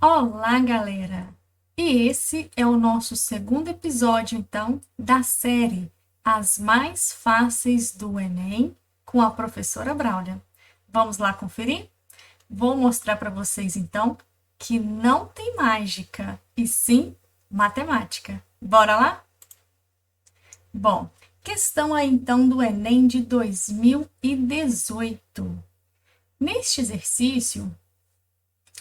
Olá, galera! E esse é o nosso segundo episódio, então, da série As Mais Fáceis do Enem com a professora Braulia. Vamos lá conferir? Vou mostrar para vocês, então, que não tem mágica, e sim matemática. Bora lá? Bom, questão aí, então, do Enem de 2018. Neste exercício,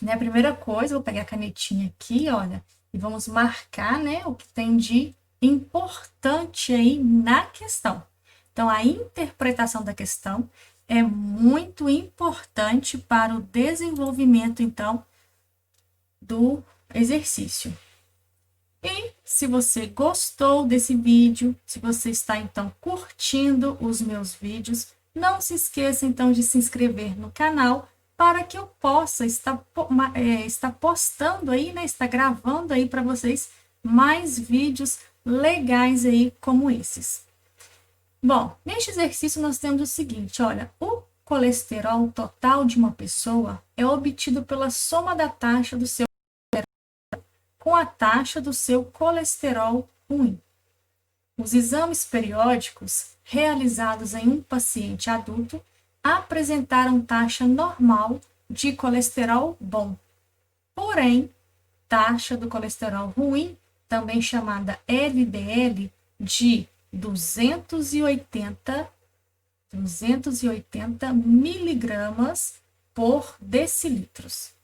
né? A primeira coisa, vou pegar a canetinha aqui, olha, e vamos marcar, né, o que tem de importante aí na questão. Então, a interpretação da questão é muito importante para o desenvolvimento, então, do exercício. E se você gostou desse vídeo, se você está, então, curtindo os meus vídeos, não se esqueça, então, de se inscrever no canal para que eu possa estar postando aí, né, estar gravando aí para vocês mais vídeos legais aí como esses. Bom, neste exercício nós temos o seguinte, olha, o colesterol total de uma pessoa é obtido pela soma da taxa do seu com a taxa do seu colesterol ruim. Os exames periódicos realizados em um paciente adulto apresentaram taxa normal de colesterol bom. Porém, taxa do colesterol ruim, também chamada LDL, de 280 miligramas por decilitros.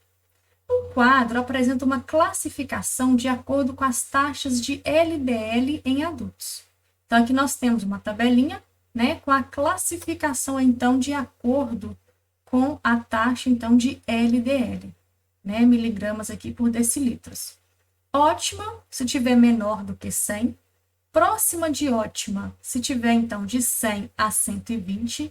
O quadro apresenta uma classificação de acordo com as taxas de LDL em adultos. Então, aqui nós temos uma tabelinha, né, com a classificação, então, de acordo com a taxa, então, de LDL, né, miligramas aqui por decilitros. Ótima, se tiver menor do que 100. Próxima de ótima, se tiver, então, de 100 a 120.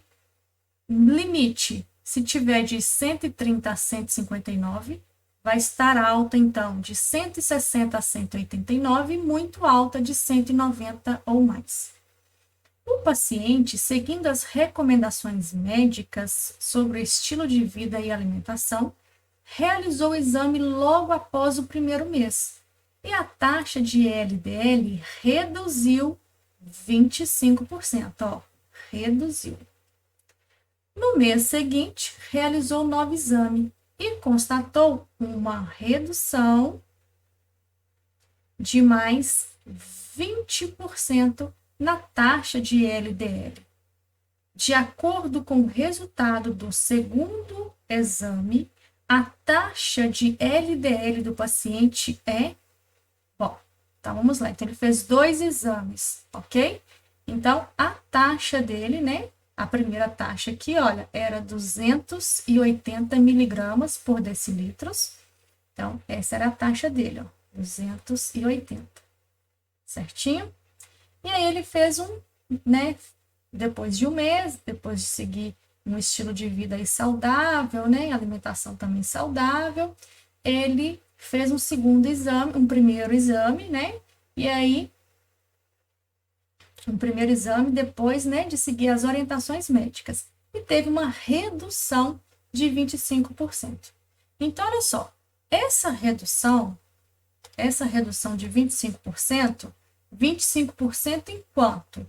Limite, se tiver de 130 a 159. Vai estar alta, então, de 160 a 189 e muito alta de 190 ou mais. O paciente, seguindo as recomendações médicas sobre o estilo de vida e alimentação, realizou o exame logo após o primeiro mês e a taxa de LDL reduziu 25%, ó, reduziu. No mês seguinte, realizou um novo exame e constatou uma redução de mais 20% na taxa de LDL. De acordo com o resultado do segundo exame, a taxa de LDL do paciente é... Bom, então vamos lá. Então, ele fez 2 exames, ok? Então, a taxa dele, né? A primeira taxa aqui, olha, era 280 miligramas por decilitros. Então, essa era a taxa dele, ó, 280. Certinho? E aí ele fez né, depois de um mês, depois de seguir um estilo de vida aí saudável, né, alimentação também saudável, ele fez um segundo exame, um primeiro exame, né, e aí um primeiro exame depois, né, de seguir as orientações médicas. E teve uma redução de 25%. Então, olha só, essa redução de 25%, 25% em quanto?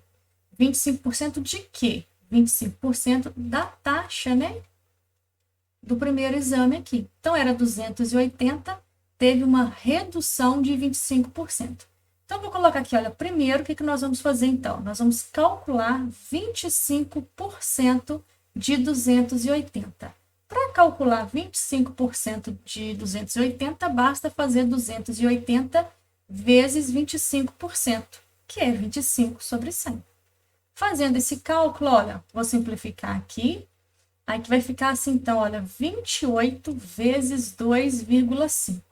25% de quê? 25% da taxa, né, do primeiro exame aqui. Então, era 280, teve uma redução de 25%. Então, vou colocar aqui, olha, primeiro, o que nós vamos fazer, então? Nós vamos calcular 25% de 280. Para calcular 25% de 280, basta fazer 280 vezes 25%, que é 25 sobre 100. Fazendo esse cálculo, olha, vou simplificar aqui. Aí que vai ficar assim, então, olha, 28 vezes 2,5.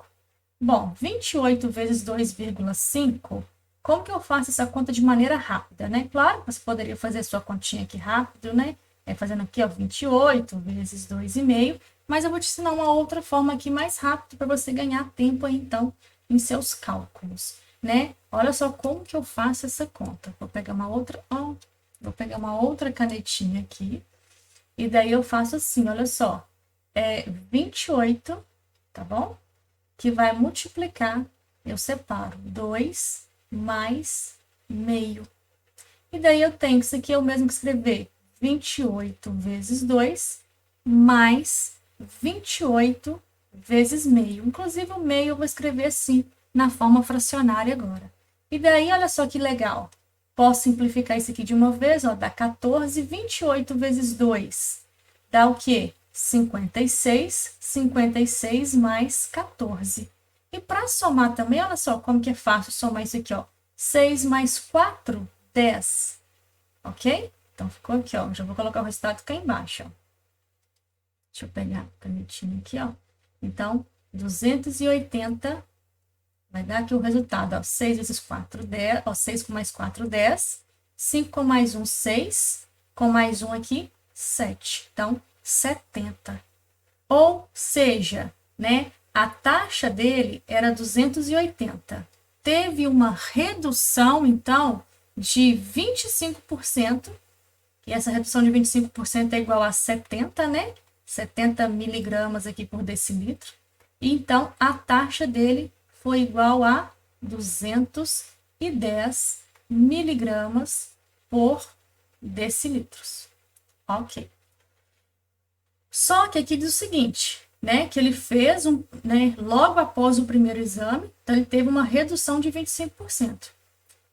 Bom, 28 vezes 2,5, como que eu faço essa conta de maneira rápida, né? Claro, você poderia fazer sua continha aqui rápido, né? Fazendo aqui, ó, 28 vezes 2,5, mas eu vou te ensinar uma outra forma aqui mais rápida para você ganhar tempo aí, então, em seus cálculos, né? Olha só como que eu faço essa conta. Vou pegar uma outra canetinha aqui, e daí eu faço assim, olha só, 28, tá bom? que vai multiplicar, eu separo 2 mais meio. E daí eu tenho que isso aqui é o mesmo que escrever 28 vezes 2 mais 28 vezes meio. Inclusive o meio eu vou escrever assim, na forma fracionária agora. E daí, olha só que legal. Posso simplificar isso aqui de uma vez, ó, dá 14, 28 vezes 2. Dá o quê? 56, 56 mais 14. E para somar também, olha só como que é fácil somar isso aqui, ó. 6 mais 4, 10. Ok? Então, ficou aqui, ó. Já vou colocar o resultado aqui embaixo, ó. Deixa eu pegar a canetinha aqui, ó. Então, 280 vai dar aqui o resultado, ó. 6 vezes 4, 10. Ó, 6 com mais 4, 10. 5 com mais 1, 6. Com mais 1 aqui, 7. Então, 70. Ou seja, né, a taxa dele era 280. Teve uma redução, então, de 25%, e essa redução de 25% é igual a 70, né? 70 miligramas aqui por decilitro. E, então, a taxa dele foi igual a 210 miligramas por decilitros. Ok. Só que aqui diz o seguinte, né, que ele fez, logo após o primeiro exame, então ele teve uma redução de 25%.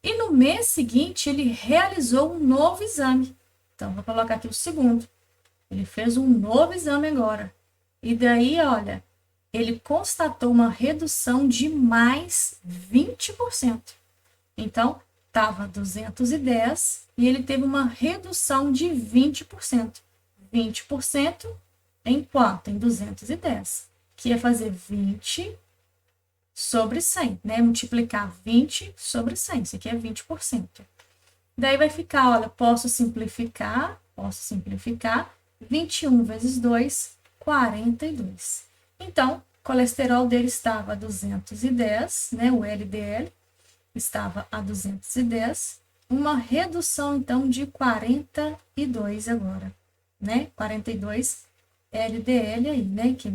E no mês seguinte, ele realizou um novo exame. Então, vou colocar aqui o segundo. Ele fez um novo exame agora. E daí, olha, ele constatou uma redução de mais 20%. Então, estava 210 e ele teve uma redução de 20%. 20% em quanto? Em 210. Que ia fazer 20 sobre 100, né? Multiplicar 20 sobre 100. Isso aqui é 20%. Daí vai ficar, olha, posso simplificar. 21 vezes 2, 42. Então, o colesterol dele estava a 210, né? O LDL estava a 210. Uma redução, então, de 42 agora, né? 42 LDL aí, né? Que,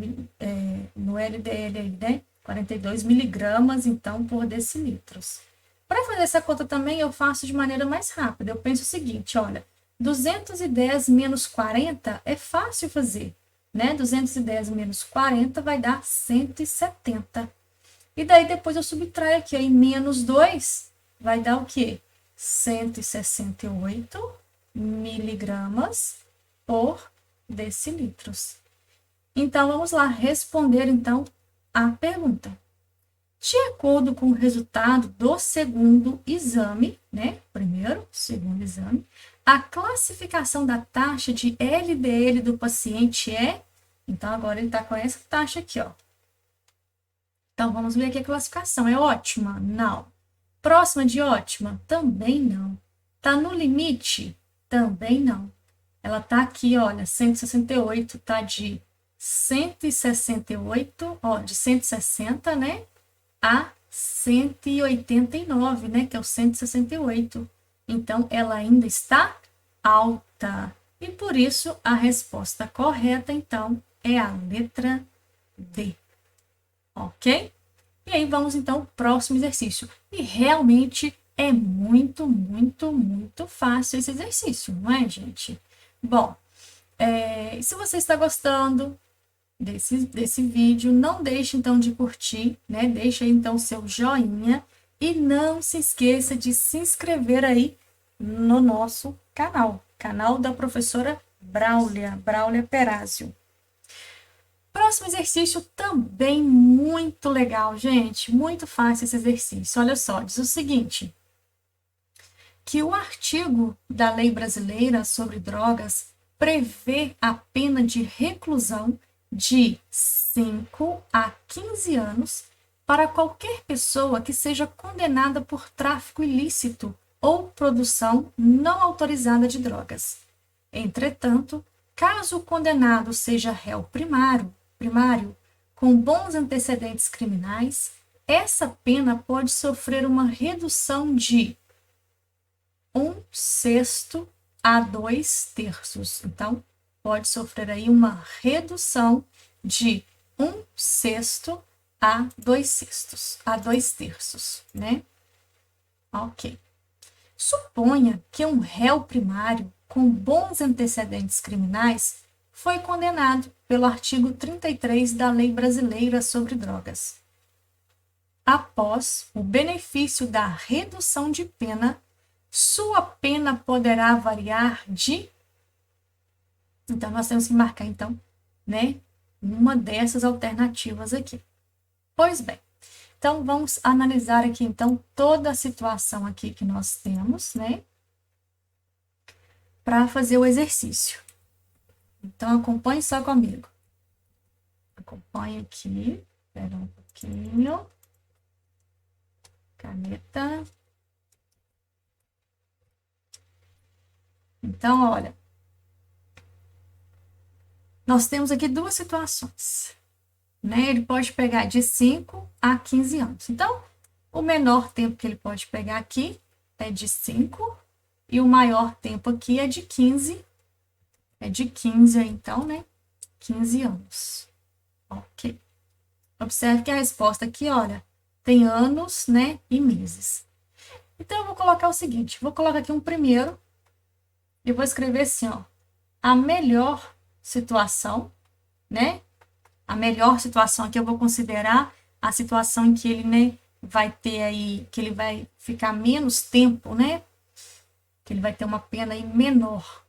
no LDL aí, né? 42 miligramas, então, por decilitros. Para fazer essa conta também, eu faço de maneira mais rápida. Eu penso o seguinte, olha, 210 menos 40 é fácil fazer, né? 210 menos 40 vai dar 170. E daí depois eu subtraio aqui, aí menos 2 vai dar o quê? 168 miligramas por decilitros. Então, vamos lá responder, então, a pergunta. De acordo com o resultado do segundo exame, né? Primeiro, segundo exame, a classificação da taxa de LDL do paciente é... Então, agora ele está com essa taxa aqui, ó. Então, vamos ver aqui a classificação. É ótima? Não. Próxima de ótima? Também não. Está no limite? Também não. Ela está aqui, olha, 168, está de 168, ó, de 160, né? A 189, né? Que é o 168. Então, ela ainda está alta. E por isso, a resposta correta, então, é a letra D. Ok? E aí, vamos, então, ao próximo exercício. E realmente é muito, muito, muito fácil esse exercício, não é, gente? Bom, se você está gostando desse vídeo, não deixe, então, de curtir, né? Deixa aí, então, o seu joinha. E não se esqueça de se inscrever aí no nosso canal da professora Braulia Perázio. Próximo exercício também muito legal, gente. Muito fácil esse exercício. Olha só, diz o seguinte, que o artigo da Lei Brasileira sobre Drogas prevê a pena de reclusão de 5 a 15 anos para qualquer pessoa que seja condenada por tráfico ilícito ou produção não autorizada de drogas. Entretanto, caso o condenado seja réu primário, com bons antecedentes criminais, essa pena pode sofrer uma redução de 1/6 a 2/3. Então, pode sofrer aí uma redução de 1/6 a 2/6, a 2/3, né? Ok. Suponha que um réu primário com bons antecedentes criminais foi condenado pelo artigo 33 da Lei Brasileira sobre Drogas. Após o benefício da redução de pena, sua pena poderá variar de... Então, nós temos que marcar, então, né, uma dessas alternativas aqui. Pois bem, então vamos analisar aqui, então, toda a situação aqui que nós temos, né, para fazer o exercício. Então, acompanhe só comigo. Acompanhe aqui, espera um pouquinho. Caneta. Então, olha, nós temos aqui duas situações, né? Ele pode pegar de 5 a 15 anos. Então, o menor tempo que ele pode pegar aqui é de 5 e o maior tempo aqui é de 15. É de 15, então, né? 15 anos. Ok. Observe que a resposta aqui, olha, tem anos, né? E meses. Então, eu vou colocar o seguinte, vou colocar aqui um primeiro e vou escrever assim, ó, a melhor situação, né? A melhor situação aqui eu vou considerar a situação em que ele, né, vai ter aí, que ele vai ficar menos tempo, né? Que ele vai ter uma pena aí menor,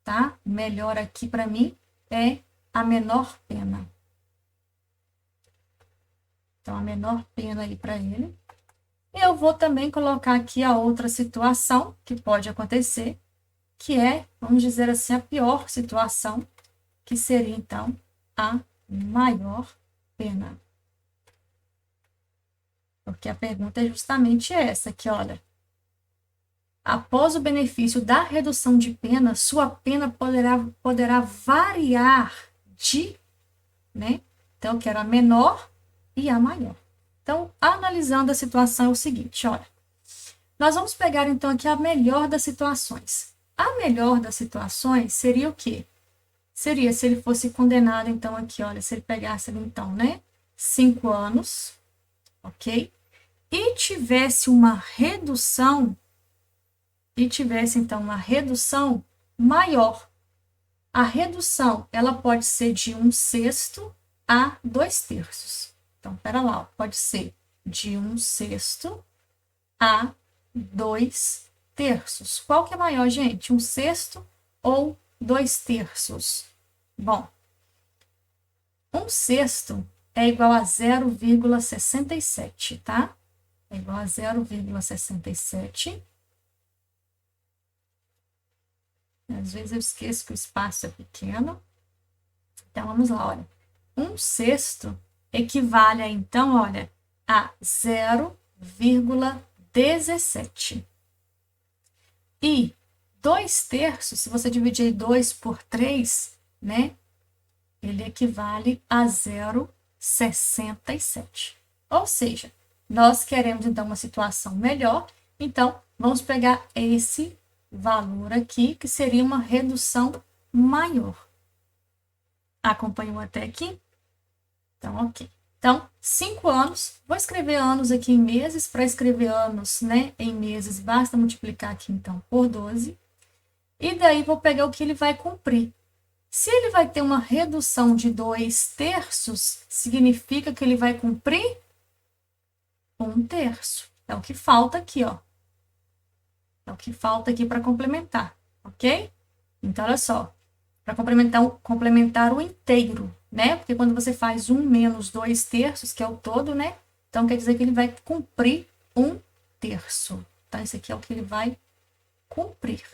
tá? Melhor aqui para mim é a menor pena. Então, a menor pena aí para ele. E eu vou também colocar aqui a outra situação que pode acontecer, que é, vamos dizer assim, a pior situação, que seria, então, a maior pena. Porque a pergunta é justamente essa aqui, olha. Após o benefício da redução de pena, sua pena poderá variar de, né? Então, eu quero a menor e a maior. Então, analisando a situação é o seguinte, olha. Nós vamos pegar, então, aqui a melhor das situações. A melhor das situações seria o quê? Seria se ele fosse condenado, então, aqui, olha, se ele pegasse, então, né, 5 anos, ok? E tivesse uma redução, então, uma redução maior. A redução, ela pode ser de 1/6 a 2/3. Então, pera lá, ó, pode ser de 1/6 a 2/3. Qual que é maior, gente? 1/6 ou 2/3? Bom, 1/6 é igual a 0,67, tá? É igual a 0,67. Às vezes eu esqueço que o espaço é pequeno. Então, vamos lá, olha. 1/6 equivale a, então, olha, a 0,17. E 2/3, se você dividir 2 por 3, né? Ele equivale a 0,67. Ou seja, nós queremos, então, uma situação melhor. Então, vamos pegar esse valor aqui, que seria uma redução maior. Acompanhou até aqui? Então, ok. Então, 5 anos, vou escrever anos aqui em meses. Para escrever anos, né, em meses, basta multiplicar aqui, então, por 12. E daí, vou pegar o que ele vai cumprir. Se ele vai ter uma redução de 2/3, significa que ele vai cumprir 1/3. É o que falta aqui, ó. É o que falta aqui para complementar, ok? Então, olha só. Para complementar o inteiro, né? Porque quando você faz 1 menos 2/3, que é o todo, né? Então, quer dizer que ele vai cumprir 1/3. Então, esse aqui é o que ele vai cumprir.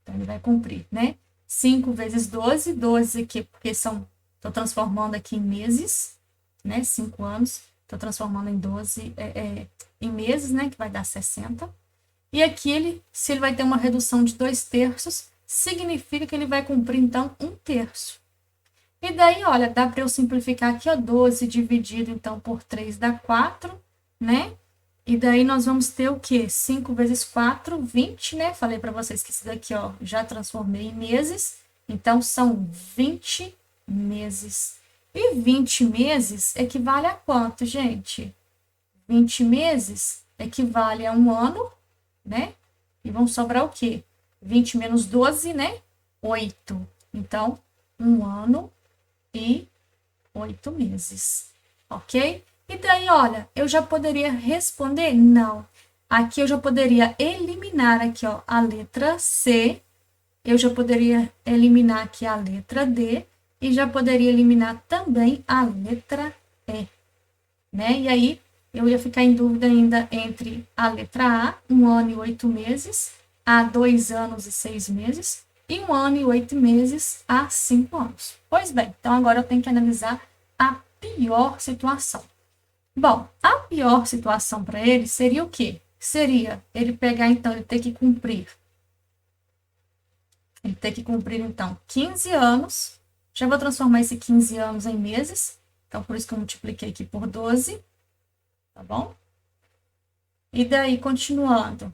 Então, ele vai cumprir, né? 5 vezes 12, 12 aqui, porque estou transformando aqui em meses, né? 5 anos, estou transformando em 12, em meses, né? Que vai dar 60. E aqui, se ele vai ter uma redução de 2/3, significa que ele vai cumprir, então, 1/3. E daí, olha, dá para eu simplificar aqui, ó, 12 dividido, então, por 3 dá 4, né? E daí nós vamos ter o quê? 5 vezes 4, 20, né? Falei para vocês que isso daqui, ó, já transformei em meses. Então, são 20 meses. E 20 meses equivale a quanto, gente? 20 meses equivale a um ano, né? E vão sobrar o quê? 20 menos 12, né? 8. Então, um ano e 8 meses, ok? E daí, olha, eu já poderia responder? Não. Aqui eu já poderia eliminar aqui, ó, a letra C, eu já poderia eliminar aqui a letra D e já poderia eliminar também a letra E, né? E aí, eu ia ficar em dúvida ainda entre a letra A, 1 ano e 8 meses, a 2 anos e 6 meses, e 1 ano e 8 meses a 5 anos. Pois bem, então agora eu tenho que analisar a pior situação. Bom, a pior situação para ele seria o quê? Seria ele pegar, então, ele ter que cumprir. Ele ter que cumprir, então, 15 anos. Já vou transformar esse 15 anos em meses. Então, por isso que eu multipliquei aqui por 12. Tá bom? E daí, continuando,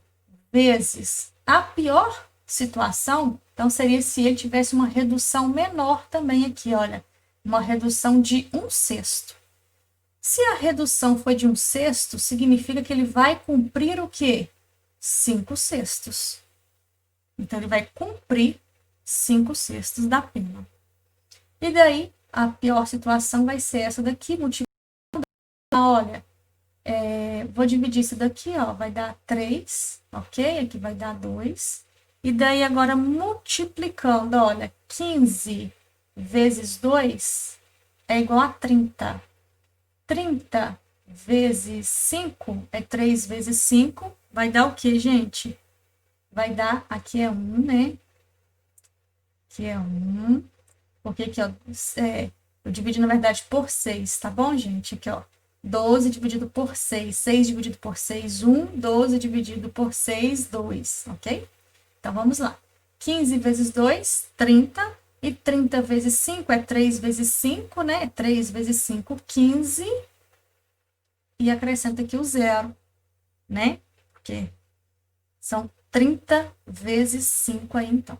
vezes a pior situação, então seria se ele tivesse uma redução menor também aqui, olha, uma redução de 1/6. Se a redução foi de 1/6, significa que ele vai cumprir o quê? 5/6. Então, ele vai cumprir 5/6 da pena. E daí, a pior situação vai ser essa daqui, multiplicando, olha, vou dividir isso daqui, ó, vai dar 3, ok? Aqui vai dar 2. E daí, agora, multiplicando, olha, 15 vezes 2 é igual a 30. 30 vezes 5 é 3 vezes 5, vai dar o quê, gente? Vai dar, aqui é 1, né? Aqui é 1, porque aqui, ó, eu dividi, na verdade, por 6, tá bom, gente? Aqui, ó, 12 dividido por 6, 6 dividido por 6, 1, 12 dividido por 6, 2, ok? Então, vamos lá. 15 vezes 2, 30, e 30 vezes 5 é 3 vezes 5, né? 3 vezes 5, 15, e acrescenta aqui o 0, né? Porque são 30 vezes 5 aí, então.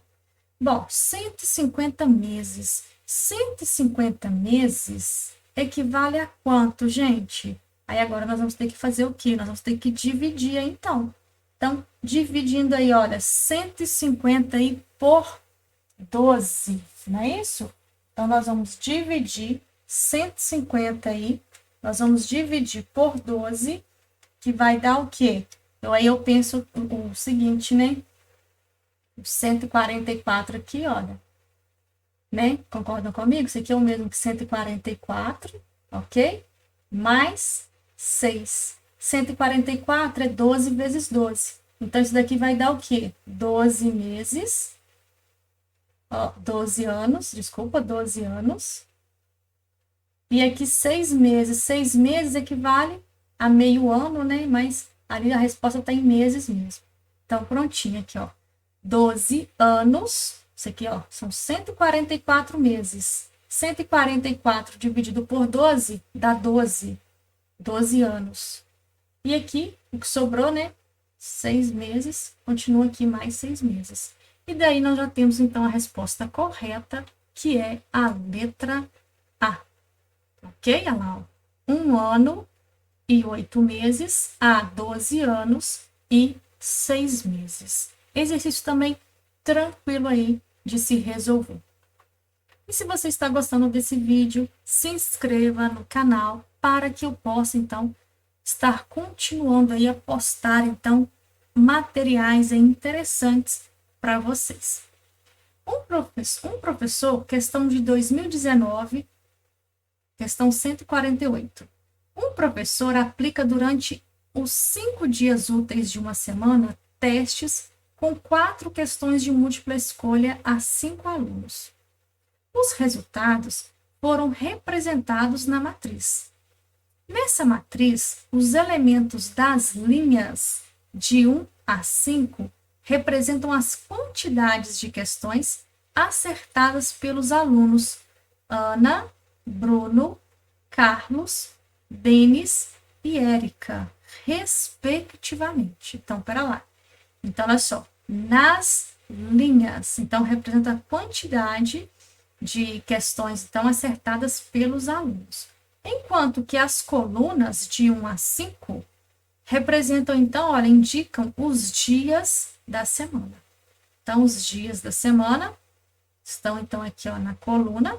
Bom, 150 meses. 150 meses equivale a quanto, gente? Aí agora nós vamos ter que fazer o quê? Nós vamos ter que dividir aí, então. Então, dividindo aí, olha, 150 aí por 12, não é isso? Então, nós vamos dividir 150 aí, nós vamos dividir por 12, que vai dar o quê? Então, aí eu penso o seguinte, né? 144 aqui, olha. Né? Concordam comigo? Isso aqui é o mesmo que 144, ok? Mais 6. 144 é 12 vezes 12. Então, isso daqui vai dar o quê? 12 meses. Ó, 12 anos, desculpa, 12 anos. E aqui 6 meses. 6 meses equivale a meio ano, né? Mas ali a resposta está em meses mesmo. Então, prontinho aqui, ó. 12 anos, isso aqui, ó, são 144 meses. 144 dividido por 12 dá 12. 12 anos. E aqui, o que sobrou, né? 6 meses, continua aqui mais 6 meses. E daí nós já temos, então, a resposta correta, que é a letra A. Ok? Olha lá, ó. 1 ano e 8 meses a 12 anos e 6 meses. Exercício também tranquilo aí de se resolver. E se você está gostando desse vídeo, se inscreva no canal para que eu possa, então, estar continuando aí a postar, então, materiais interessantes para vocês. Um professor, questão de 2019, questão 148. Um professor aplica durante os 5 dias úteis de uma semana testes com 4 questões de múltipla escolha a 5 alunos. Os resultados foram representados na matriz. Nessa matriz, os elementos das linhas de 1 a 5 representam as quantidades de questões acertadas pelos alunos Ana, Bruno, Carlos, Denis e Érica, respectivamente. Então, pera lá. Então, olha só, nas linhas, então representa a quantidade de questões, então, acertadas pelos alunos. Enquanto que as colunas de 1 a 5 representam, então, olha, indicam os dias da semana. Então, os dias da semana estão, então, aqui, ó, na coluna,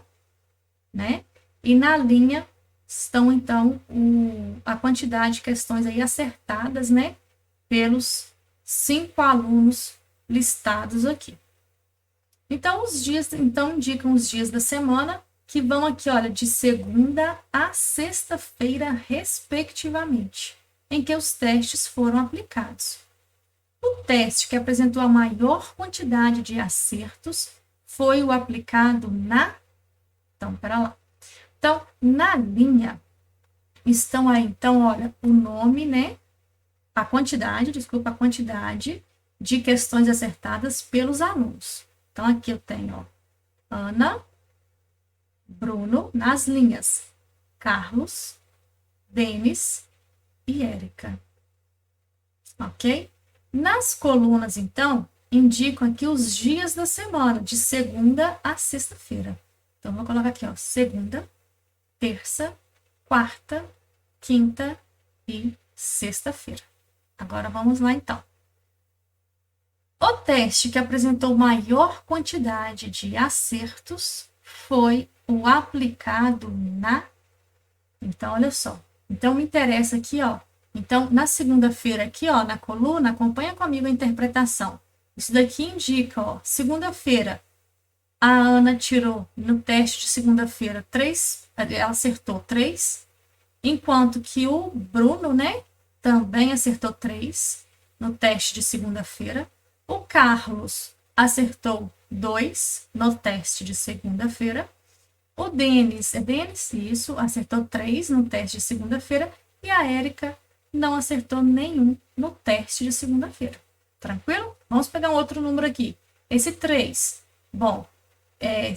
né? E na linha estão, então, a quantidade de questões aí acertadas, né? Pelos 5 alunos listados aqui. Então, os dias, então, indicam os dias da semana, que vão aqui, olha, de segunda a sexta-feira, respectivamente, em que os testes foram aplicados. O teste que apresentou a maior quantidade de acertos foi o aplicado na... Então, para lá. Então, na linha, estão aí, então, olha, o nome, né? A quantidade de questões acertadas pelos alunos. Então, aqui eu tenho, ó, Ana, Bruno, nas linhas, Carlos, Denis e Érica. Ok? Nas colunas, então, indicam aqui os dias da semana, de segunda a sexta-feira. Então, vou colocar aqui, ó, segunda, terça, quarta, quinta e sexta-feira. Agora, vamos lá, então. O teste que apresentou maior quantidade de acertos foi o aplicado na... Então, olha só. Então, me interessa aqui, ó. Então, na segunda-feira aqui, ó, na coluna, acompanha comigo a interpretação. Isso daqui indica, ó, segunda-feira, a Ana tirou no teste de segunda-feira 3, ela acertou 3, enquanto que o Bruno, né, também acertou 3 no teste de segunda-feira. O Carlos acertou 2 no teste de segunda-feira. O Denis, isso, acertou 3 no teste de segunda-feira. E a Érica não acertou nenhum no teste de segunda-feira. Tranquilo? Vamos pegar um outro número aqui. Esse 3, bom,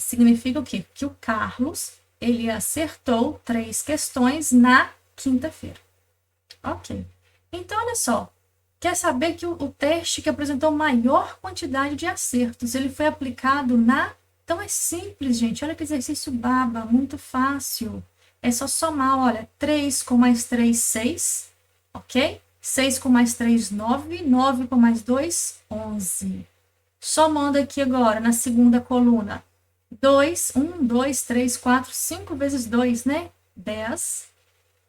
significa o quê? Que o Carlos, ele acertou 3 questões na quinta-feira. Ok. Então, olha só. Quer saber que o teste que apresentou maior quantidade de acertos, ele foi aplicado na... Então, é simples, gente. Olha que exercício baba, muito fácil. É só somar, olha, 3 com mais 3, 6, ok? 6 com mais 3, 9, 9 com mais 2, 11. Somando aqui agora, na segunda coluna, 2, 1, 2, 3, 4, 5 vezes 2, né? 10.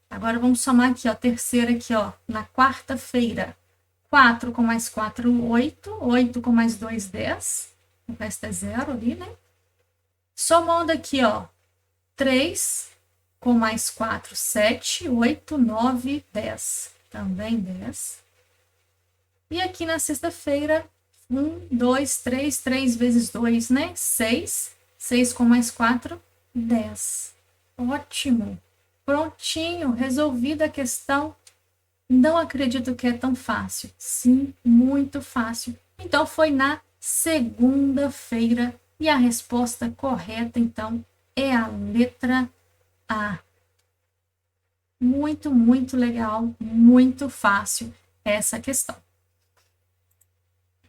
Agora, vamos somar aqui, ó, terceira aqui, ó, na quarta-feira. 4 com mais 4, 8. 8 com mais 2, 10. O resto é 0 ali, né? Somando aqui, ó, 3 com mais 4, 7. 8, 9, 10. Também 10. E aqui na sexta-feira, 1, 2, 3. 3 vezes 2, né? 6. 6 com mais 4, 10. Ótimo. Prontinho, resolvida a questão. Não acredito que é tão fácil. Sim, muito fácil. Então, foi na segunda-feira. E a resposta correta, então, é a letra A. Muito, muito legal. Muito fácil essa questão.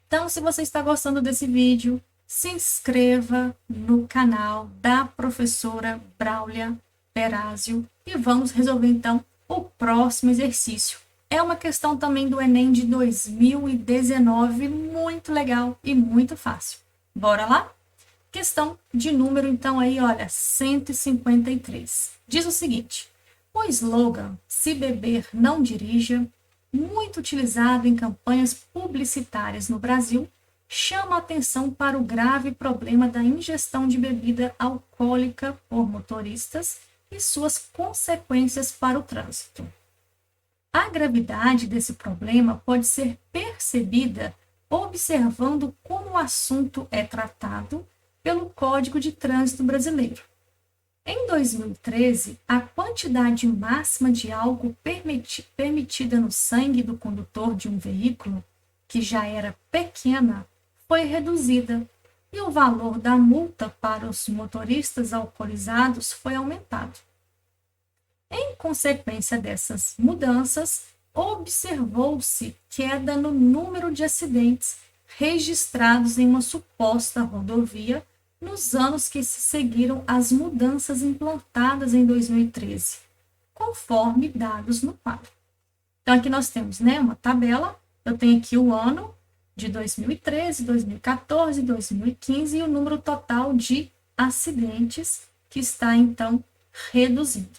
Então, se você está gostando desse vídeo, se inscreva no canal da professora Braulia Perazio. E vamos resolver, então, o próximo exercício. É uma questão também do Enem de 2019, muito legal e muito fácil. Bora lá? Questão de número, então, aí, olha, 153. Diz o seguinte: o slogan "Se beber, não dirija", muito utilizado em campanhas publicitárias no Brasil, chama a atenção para o grave problema da ingestão de bebida alcoólica por motoristas e suas consequências para o trânsito. A gravidade desse problema pode ser percebida observando como o assunto é tratado pelo Código de Trânsito Brasileiro. Em 2013, a quantidade máxima de álcool permitida no sangue do condutor de um veículo, que já era pequena, foi reduzida e o valor da multa para os motoristas alcoolizados foi aumentado. Em consequência dessas mudanças, observou-se queda no número de acidentes registrados em uma suposta rodovia nos anos que se seguiram às mudanças implantadas em 2013, conforme dados no quadro. Então, aqui nós temos, né, uma tabela, eu tenho aqui o ano de 2013, 2014, 2015 e o número total de acidentes que está, então, reduzindo.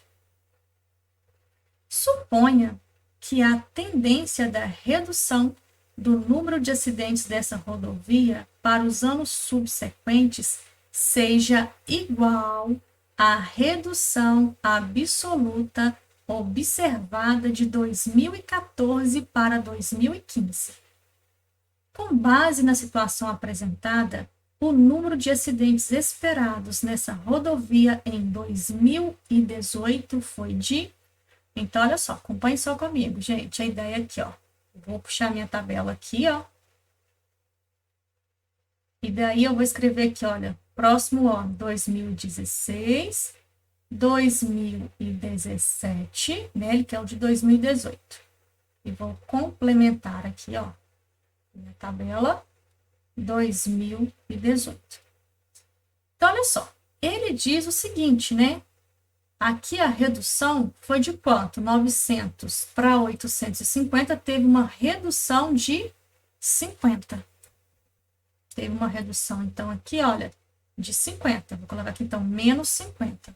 Suponha que a tendência da redução do número de acidentes dessa rodovia para os anos subsequentes seja igual à redução absoluta observada de 2014 para 2015. Com base na situação apresentada, o número de acidentes esperados nessa rodovia em 2018 foi de... Então, olha só, acompanhe só comigo, gente, a ideia aqui, ó. Vou puxar minha tabela aqui, ó. E daí eu vou escrever aqui, olha, próximo ano, 2016, 2017, né, que é o de 2018. E vou complementar aqui, ó, minha tabela 2018. Então, olha só, ele diz o seguinte, né? Aqui a redução foi de quanto? 900 para 850, teve uma redução de 50. Teve uma redução, então, aqui, olha, de 50. Vou colocar aqui, então, menos 50.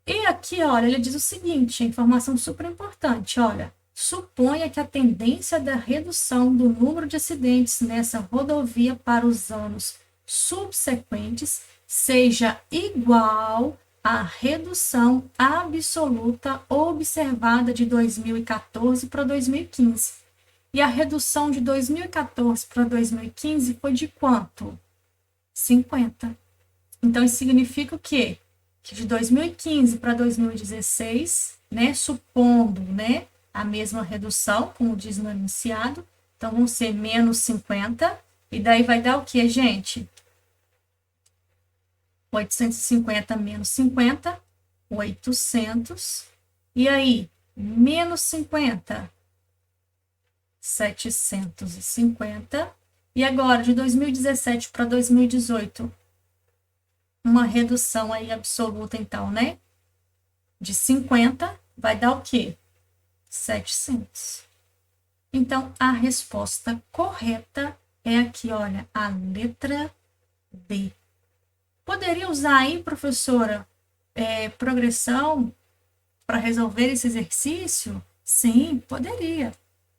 E aqui, olha, ele diz o seguinte, informação super importante, olha, suponha que a tendência da redução do número de acidentes nessa rodovia para os anos subsequentes seja igual à redução absoluta observada de 2014 para 2015. E a redução de 2014 para 2015 foi de quanto? 50. Então, isso significa o quê? Que de 2015 para 2016, né, supondo, né, a mesma redução, como diz no enunciado, então vão ser menos 50, e daí vai dar o quê, gente? 850 menos 50, 800, e aí, menos 50, 750, e agora, de 2017 para 2018, uma redução aí absoluta, então, né? De 50, vai dar o quê? 700. Então, a resposta correta é aqui, olha, a letra B. Poderia usar aí, professora, progressão para resolver esse exercício? Sim, poderia,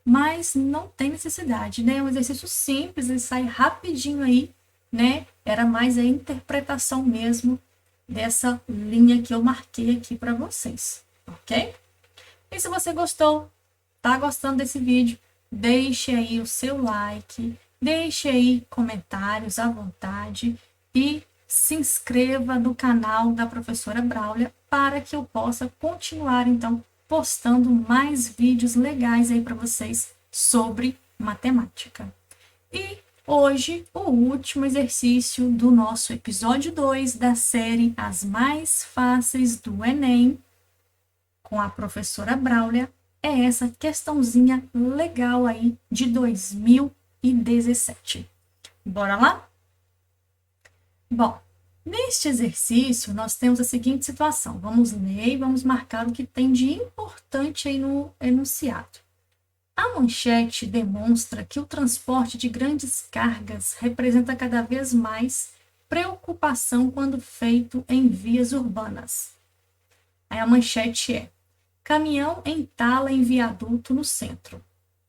mas não tem necessidade, né? É um exercício simples, ele sai rapidinho aí, né? Era mais a interpretação mesmo dessa linha que eu marquei aqui para vocês, ok? E se você gostou, tá gostando desse vídeo, deixe aí o seu like, deixe aí comentários à vontade e se inscreva no canal da professora Braulia para que eu possa continuar, então, postando mais vídeos legais aí para vocês sobre matemática. E hoje, o último exercício do nosso episódio 2 da série As Mais Fáceis do Enem, com a professora Braulia, é essa questãozinha legal aí de 2017. Bora lá? Bom, neste exercício, nós temos a seguinte situação. Vamos ler e vamos marcar o que tem de importante aí no enunciado. A manchete demonstra que o transporte de grandes cargas representa cada vez mais preocupação quando feito em vias urbanas. Aí a manchete é: caminhão entala em viaduto no centro.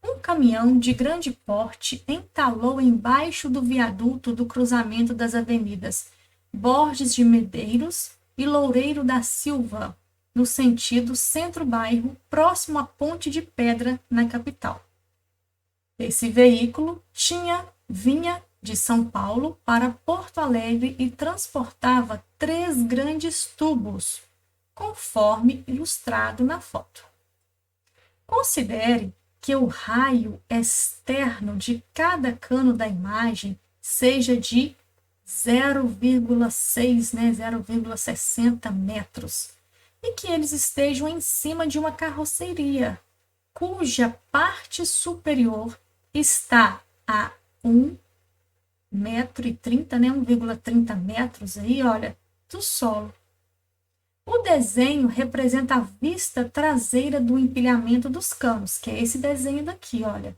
Um caminhão de grande porte entalou embaixo do viaduto do cruzamento das avenidas Borges de Medeiros e Loureiro da Silva, no sentido centro-bairro, próximo à Ponte de Pedra, na capital. Esse veículo vinha de São Paulo para Porto Alegre e transportava 3 grandes tubos, conforme ilustrado na foto. Considere que o raio externo de cada cano da imagem seja de 0,6, né, 0,60 metros, e que eles estejam em cima de uma carroceria, cuja parte superior está a 1, 1,30 m, né? 1,30 metros aí, olha, do solo. O desenho representa a vista traseira do empilhamento dos canos, que é esse desenho daqui, olha.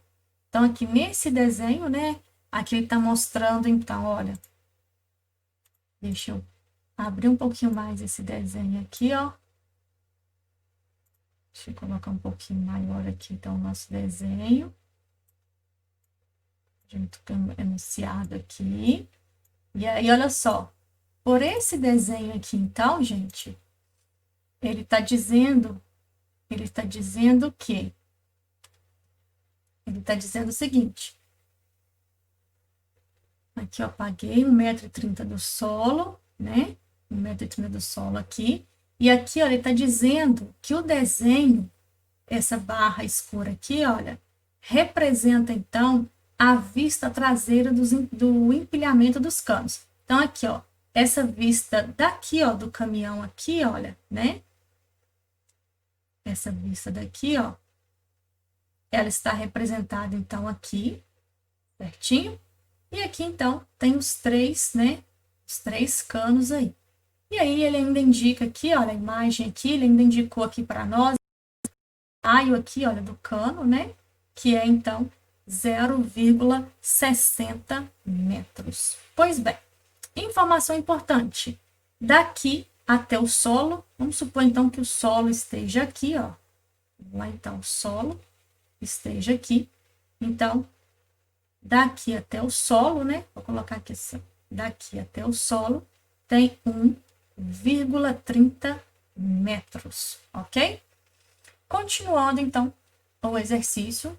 Então, aqui nesse desenho, né? Aqui ele está mostrando, então, olha. Deixa eu abrir um pouquinho mais esse desenho aqui, ó. Deixa eu colocar um pouquinho maior aqui, então, o nosso desenho. Junto com enunciado aqui. E aí, olha só. Por esse desenho aqui, então, gente, ele está dizendo que ele está dizendo o seguinte. Aqui eu apaguei 1,30 m do solo, né? 1,30 m do solo aqui. E aqui, olha, ele está dizendo que o desenho, essa barra escura aqui, olha, representa, então, a vista traseira do empilhamento dos canos. Então, aqui, ó, essa vista daqui, ó, do caminhão aqui, olha, né? Essa vista daqui, ó, ela está representada, então, aqui, certinho? E aqui, então, tem os três, né? Os três canos aí. E aí, ele ainda indica aqui, olha, a imagem aqui, ele ainda indicou aqui para nós, raio aqui, olha, do cano, né? Que é, então, 0,60 metros. Pois bem, informação importante. Daqui até o solo, vamos supor, então, que o solo esteja aqui, ó. Vamos lá, então, o solo esteja aqui. Então, daqui até o solo, né? Vou colocar aqui assim. Daqui até o solo tem 1,30 metros, ok? Continuando, então, o exercício,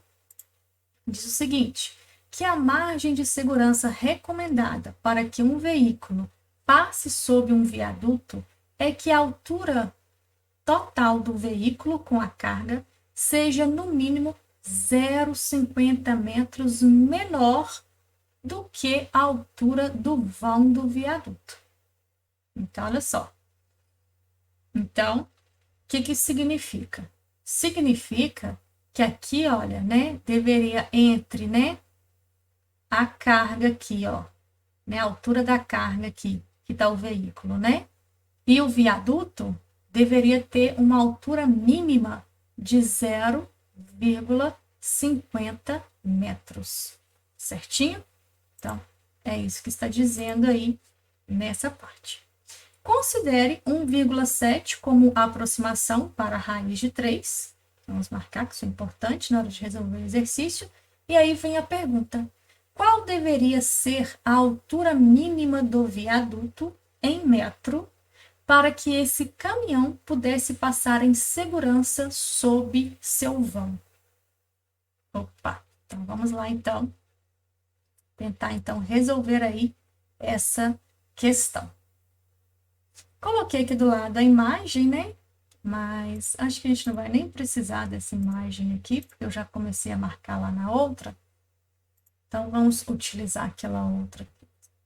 diz o seguinte, que a margem de segurança recomendada para que um veículo passe sob um viaduto é que a altura total do veículo com a carga seja, no mínimo, 0,50 metros menor do que a altura do vão do viaduto. Então, olha só. Então, o que isso significa? Significa que aqui, olha, né, deveria entre, né, a carga aqui, ó, né, a altura da carga aqui, que tá o veículo, né, e o viaduto deveria ter uma altura mínima de 0,50 metros, certinho? Então, é isso que está dizendo aí nessa parte. Considere 1,7 como aproximação para a raiz de 3. Vamos marcar que isso é importante na hora de resolver o exercício. E aí vem a pergunta: qual deveria ser a altura mínima do viaduto em metro para que esse caminhão pudesse passar em segurança sob seu vão? Opa, então vamos lá então. Tentar então resolver aí essa questão. Coloquei aqui do lado a imagem, né? Mas acho que a gente não vai nem precisar dessa imagem aqui, porque eu já comecei a marcar lá na outra. Então, vamos utilizar aquela outra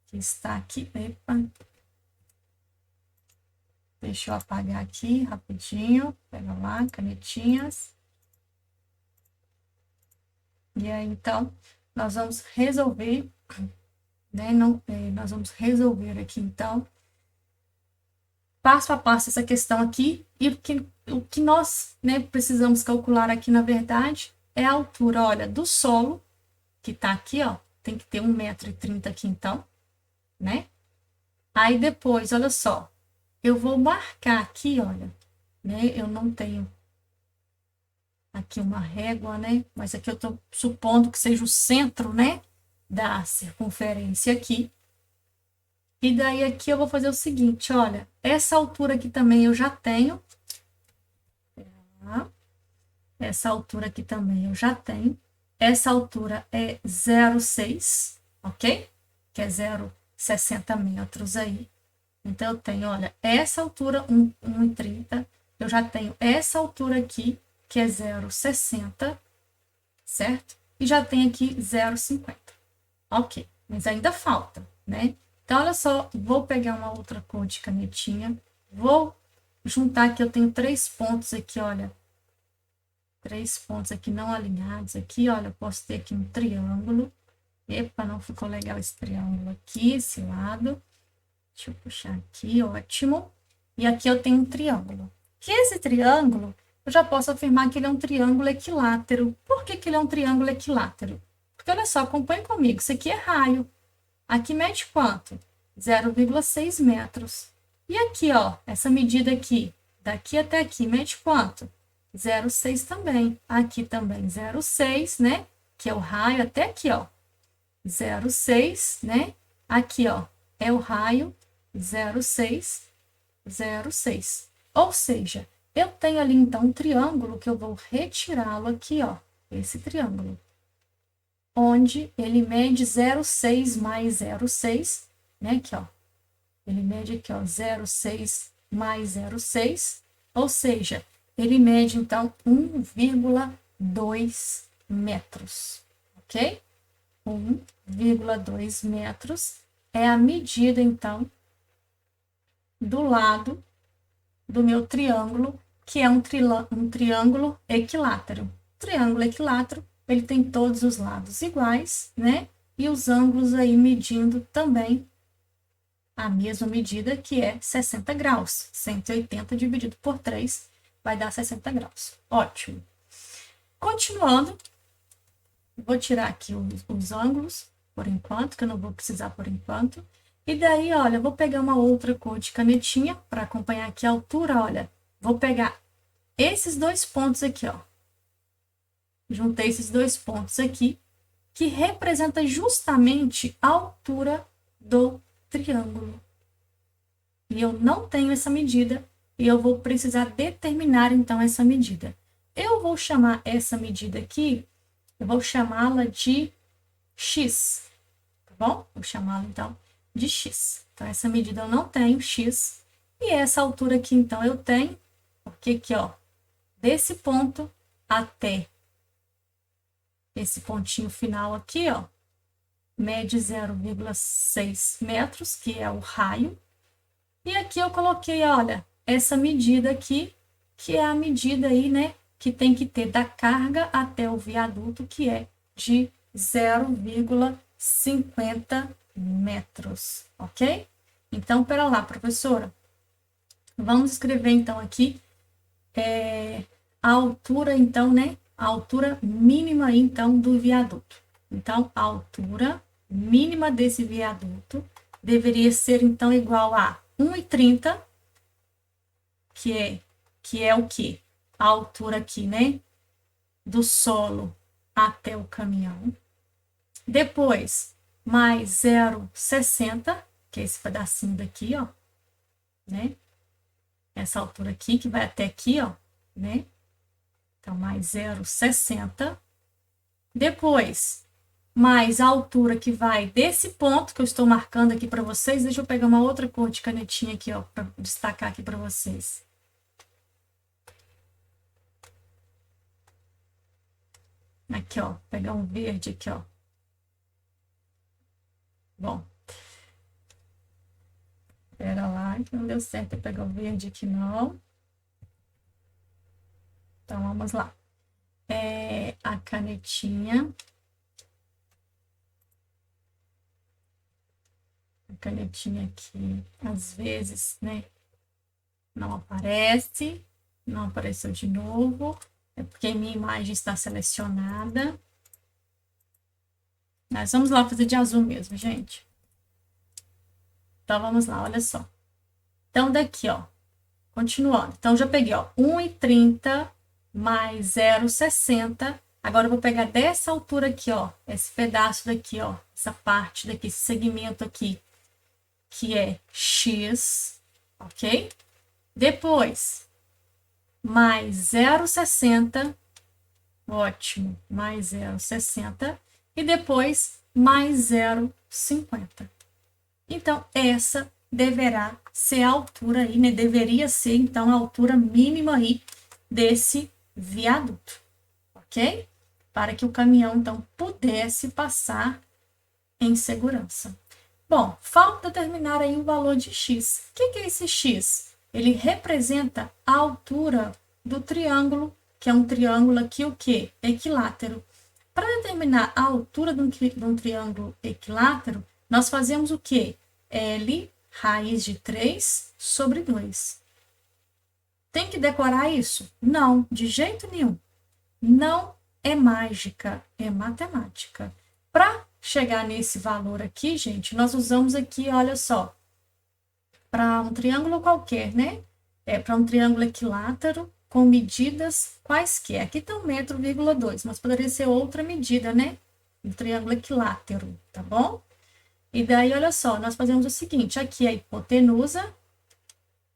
que está aqui. Epa. Deixa eu apagar aqui rapidinho. Pega lá, canetinhas. E aí, então, nós vamos resolver, né? Nós vamos resolver aqui, então, passo a passo essa questão aqui, e o que nós, né, precisamos calcular aqui, na verdade, é a altura, olha, do solo, que tá aqui, ó, tem que ter 1,30 m aqui, então, né? Aí depois, olha só, eu vou marcar aqui, olha, né, eu não tenho aqui uma régua, né, mas aqui eu tô supondo que seja o centro, né, da circunferência aqui. E daí aqui eu vou fazer o seguinte, olha, essa altura aqui também eu já tenho. Essa altura aqui também eu já tenho. Essa altura é 0,6, ok? Que é 0,60 metros aí. Então, eu tenho, olha, essa altura, 1,30. Eu já tenho essa altura aqui, que é 0,60, certo? E já tenho aqui 0,50. Ok, mas ainda falta, né? Então, olha só, vou pegar uma outra cor de canetinha, vou juntar aqui, eu tenho 3 pontos aqui, olha. 3 pontos aqui não alinhados aqui, olha, eu posso ter aqui um triângulo. Epa, não ficou legal esse triângulo aqui, esse lado. Deixa eu puxar aqui, ótimo. E aqui eu tenho um triângulo. Que esse triângulo, eu já posso afirmar que ele é um triângulo equilátero. Por que que ele é um triângulo equilátero? Porque, olha só, acompanhe comigo. Isso aqui é raio. Aqui mede quanto? 0,6 metros. E aqui, ó, essa medida aqui, daqui até aqui, mede quanto? 0,6 também. Aqui também 0,6, né? Que é o raio até aqui, ó. 0,6, né? Aqui, ó, é o raio 0,6, 0,6. Ou seja, eu tenho ali, então, um triângulo que eu vou retirá-lo aqui, ó. Esse triângulo. Onde ele mede 0,6 mais 0,6, né? Aqui, ó. Ele mede aqui, ó, 0,6 mais 0,6. Ou seja, ele mede, então, 1,2 metros. Ok? 1,2 metros é a medida, então, do lado do meu triângulo, que é um triângulo equilátero. Triângulo equilátero, ele tem todos os lados iguais, né? E os ângulos aí medindo também a mesma medida, que é 60 graus. 180 dividido por 3 vai dar 60 graus. Ótimo. Continuando, vou tirar aqui os ângulos, por enquanto, que eu não vou precisar por enquanto. E daí, olha, vou pegar uma outra cor de canetinha para acompanhar aqui a altura, olha. Vou pegar esses dois pontos aqui, ó. Juntei esses dois pontos aqui, que representa justamente a altura do triângulo. E eu não tenho essa medida, e eu vou precisar determinar, então, essa medida. Eu vou chamar essa medida aqui, eu vou chamá-la de x, tá bom? Vou chamá-la, então, de x. Então, essa medida eu não tenho, x. E essa altura aqui, então, eu tenho, porque aqui, ó, desse ponto até esse pontinho final aqui, ó, mede 0,6 metros, que é o raio. E aqui eu coloquei, olha, essa medida aqui, que é a medida aí, né, que tem que ter da carga até o viaduto, que é de 0,50 metros, ok? Então, pera lá, professora. Vamos escrever, então, aqui a altura, então, né? A altura mínima, então, do viaduto. Então, a altura mínima desse viaduto deveria ser, então, igual a 1,30, que é o quê? A altura aqui, né? Do solo até o caminhão. Depois, mais 0,60, que é esse pedacinho daqui, ó, né? Essa altura aqui, que vai até aqui, ó, né? Então, mais 0,60. Depois, mais a altura que vai desse ponto que eu estou marcando aqui para vocês. Deixa eu pegar uma outra cor de canetinha aqui, ó, para destacar aqui para vocês. Aqui, ó, pegar um verde aqui, ó. Bom. Pera lá, que não deu certo eu pegar o verde aqui, não. Então, vamos lá. A canetinha. A canetinha aqui, às vezes, né, não aparece. Não apareceu de novo. É porque minha imagem está selecionada. Nós vamos lá fazer de azul mesmo, gente. Então, vamos lá, olha só. Então, daqui, ó, continuando. Então, já peguei, ó, 1,30 mais 0,60. Agora, eu vou pegar dessa altura aqui, ó, esse pedaço daqui, ó, essa parte daqui, esse segmento aqui, que é x, ok? Depois, mais 0,60, ótimo, mais 0,60. E depois, mais 0,50. Então, essa deverá ser a altura aí, né? Deveria ser, então, a altura mínima aí desse viaduto, ok? Para que o caminhão, então, pudesse passar em segurança. Bom, falta determinar aí o valor de x. O que é esse x? Ele representa a altura do triângulo, que é um triângulo aqui, o quê? Equilátero. Para determinar a altura de um triângulo equilátero, nós fazemos o quê? L raiz de 3 sobre 2. Tem que decorar isso? Não, de jeito nenhum. Não é mágica, é matemática. Para chegar nesse valor aqui, gente, nós usamos aqui, olha só, para um triângulo qualquer, né? Para um triângulo equilátero com medidas quaisquer. Aqui está 1,2 m, mas poderia ser outra medida, né? Um triângulo equilátero, tá bom? E daí, olha só, nós fazemos o seguinte, aqui a hipotenusa,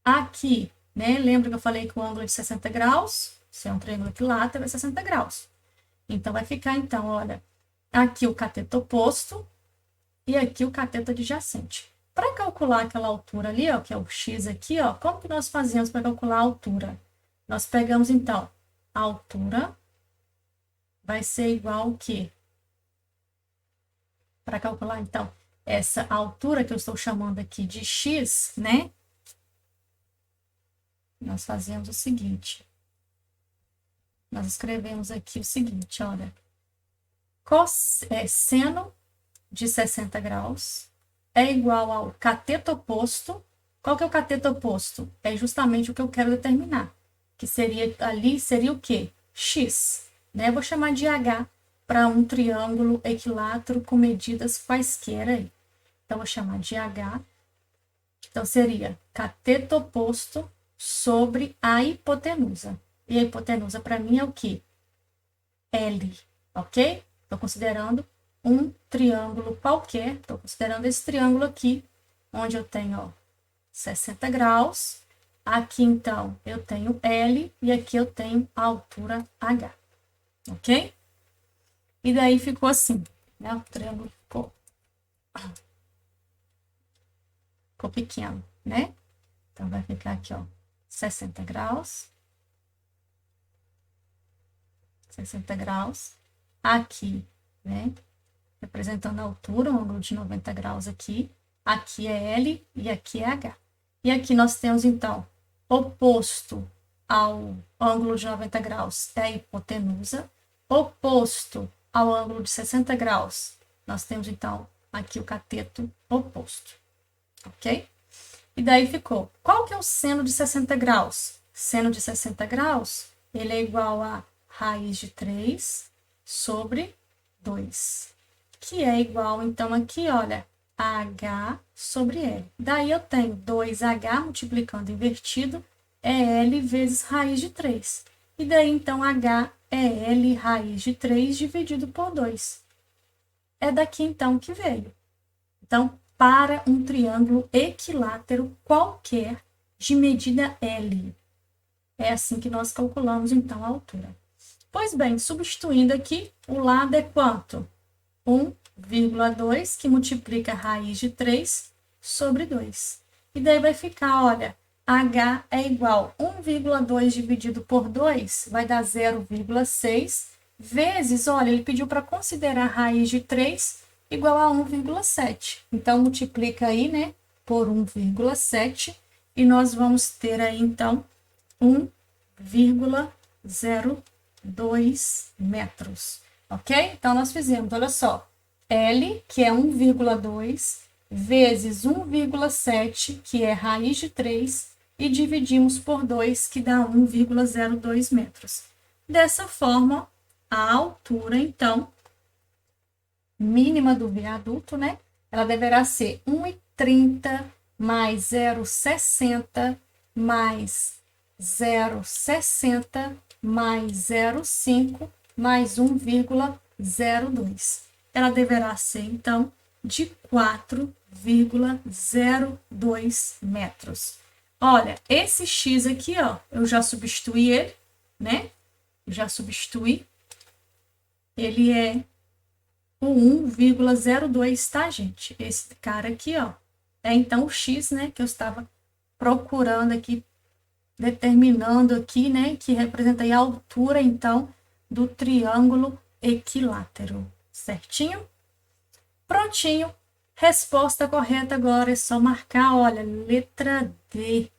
aqui, né? Lembra que eu falei que o ângulo é de 60 graus? Se é um triângulo equilátero, é 60 graus. Então, vai ficar, então, olha, aqui o cateto oposto e aqui o cateto adjacente. Para calcular aquela altura ali, ó, que é o x aqui, ó, como que nós fazemos para calcular a altura? Nós pegamos, então, a altura vai ser igual ao quê? Para calcular, então, essa altura que eu estou chamando aqui de x, né? Nós fazemos o seguinte. Nós escrevemos aqui o seguinte, olha. Seno de 60 graus é igual ao cateto oposto. Qual que é o cateto oposto? É justamente o que eu quero determinar. Que seria, ali seria o quê? X, né? Eu vou chamar de H para um triângulo equilátero com medidas quaisquer aí. Então, vou chamar de H. Então, seria cateto oposto sobre a hipotenusa. E a hipotenusa, para mim, é o quê? L, ok? Estou considerando um triângulo qualquer. Estou considerando esse triângulo aqui, onde eu tenho, ó, 60 graus. Aqui, então, eu tenho L e aqui eu tenho a altura H, ok? E daí ficou assim, né? O triângulo ficou pequeno, né? Então, vai ficar aqui, ó, 60 graus. 60 graus. Aqui, né? Representando a altura, um ângulo de 90 graus aqui. Aqui é L e aqui é H. E aqui nós temos, então, oposto ao ângulo de 90 graus é a hipotenusa. Oposto ao ângulo de 60 graus, nós temos, então, aqui o cateto oposto. Ok? E daí ficou. Qual que é o seno de 60 graus? Seno de 60 graus, ele é igual a raiz de 3 sobre 2. Que é igual, então, aqui, olha, a H sobre L. Daí eu tenho 2H multiplicando invertido, é L vezes raiz de 3. E daí, então, H é L raiz de 3 dividido por 2. É daqui, então, que veio. Então, para um triângulo equilátero qualquer de medida L. É assim que nós calculamos, então, a altura. Pois bem, substituindo aqui, o lado é quanto? 1,2, que multiplica a raiz de 3 sobre 2. E daí vai ficar, olha, H é igual a 1,2 dividido por 2, vai dar 0,6, vezes, olha, ele pediu para considerar a raiz de 3 igual a 1,7. Então, multiplica aí, né, por 1,7, e nós vamos ter aí, então, 1,02 metros, ok? Então, nós fizemos, olha só, L, que é 1,2, vezes 1,7, que é raiz de 3, e dividimos por 2, que dá 1,02 metros. Dessa forma, a altura, então, mínima do viaduto, né? Ela deverá ser 1,30 mais 0,60 mais 0,60 mais 0,5 mais 1,02. Ela deverá ser, então, de 4,02 metros. Olha, esse X aqui, ó, eu já substituí ele, né? Já substituí. Ele é o 1,02, tá, gente? Esse cara aqui, ó, é então o X, né, que eu estava procurando aqui, determinando aqui, né, que representa aí a altura, então, do triângulo equilátero, certinho? Prontinho. Resposta correta agora é só marcar, olha, letra D.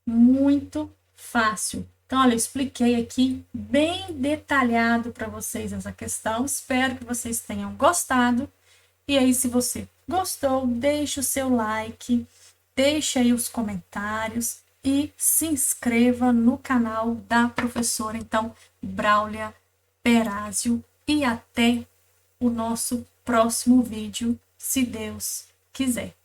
Muito fácil. Então, olha, eu expliquei aqui bem detalhado para vocês essa questão. Espero que vocês tenham gostado. E aí, se você gostou, deixe o seu like, deixe aí os comentários e se inscreva no canal da professora, então, Braulia Perazio. E até o nosso próximo vídeo, se Deus quiser.